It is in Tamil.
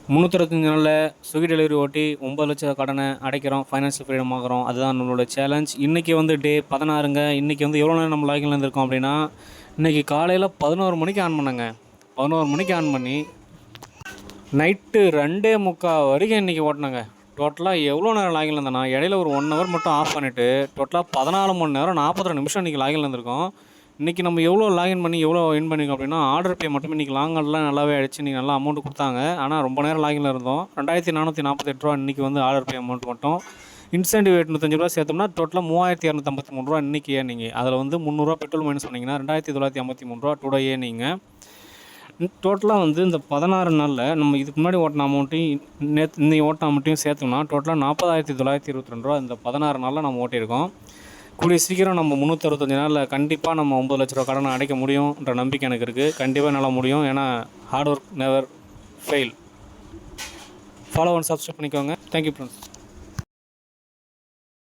365 நாளில் ஸ்விக்கி டெலிவரி ஓட்டி 9 லட்சம் கடனை அடைக்கிறோம், ஃபைனான்ஷியல் ஃப்ரீடம் ஆகிறோம். அதுதான் நம்மளோட சேலஞ்ச். இன்றைக்கி வந்து டே 16ங்க. இன்றைக்கி வந்து எவ்வளோ நேரம் நம்ம லாகின்ல இருந்திருக்கோம் அப்படின்னா, இன்றைக்கி காலையில் 11 மணிக்கு ஆன் பண்ணேங்க. 11 மணிக்கு ஆன் பண்ணி நைட்டு 2:45 வரைக்கும் இன்றைக்கி ஓட்டினேங்க. டோட்டலாக எவ்வளோ நேரம் லாகின்ல இருந்தேன்னா, இடையில ஒரு 1 ஹவர் மட்டும் ஆஃப் பண்ணிவிட்டு டோட்டலாக 14 மணி நேரம் 42 நிமிஷம் இன்றைக்கி லாகின்ல இருந்திருக்கோம். இன்றைக்கி நம்ம எவ்வளோ லாகின் பண்ணி எவ்வளோ வின் பண்ணியிருக்கோம் அப்படின்னா, ஆர்டர் பே மட்டுமே இன்றைக்கி லாங்கெல்லாம் நல்லாவே ஆகிடுச்சு. இன்றைக்கி நல்லா அமௌண்ட் கொடுத்தாங்க. ஆனால் ரொம்ப நேரம் லாகின்ல இருந்தோம். 2448 ரூபா இன்றைக்கி வந்து ஆர்டர் பே அமௌண்ட் மட்டும். இன்சென்டிவ் ரூ. 805 சேர்த்தோம்னா டோட்டலாக 3253 ரூபா இன்றைக்கி ஏர்னிங்க. அதில் வந்து 300 பெட்ரோல் மைனஸ் பண்ணிங்கன்னா 2953 ரூபா டுடே ஏர்னிங்க. டோட்டலாக வந்து இந்த 16 நாளில் நம்ம இதுக்கு முன்னாடி ஓட்டின அமௌண்ட்டையும் இன்னைக்கு ஓட்டின அமௌண்ட்டையும் சேர்த்தோம்னா டோட்டலாக 40,922 ரூபா இந்த 16 நாளில் நம்ம ஓட்டியிருக்கோம். கூடிய சீக்கிரம் நம்ம 365 நாளில் கண்டிப்பாக நம்ம 9 லட்ச ரூபா கடனை அடைக்க முடியும்ன்ற நம்பிக்கை எனக்கு இருக்குது. கண்டிப்பாக என்னால் முடியும். ஏன்னா hard work never fail. Follow and subscribe பண்ணிக்கோங்க. Thank you friends.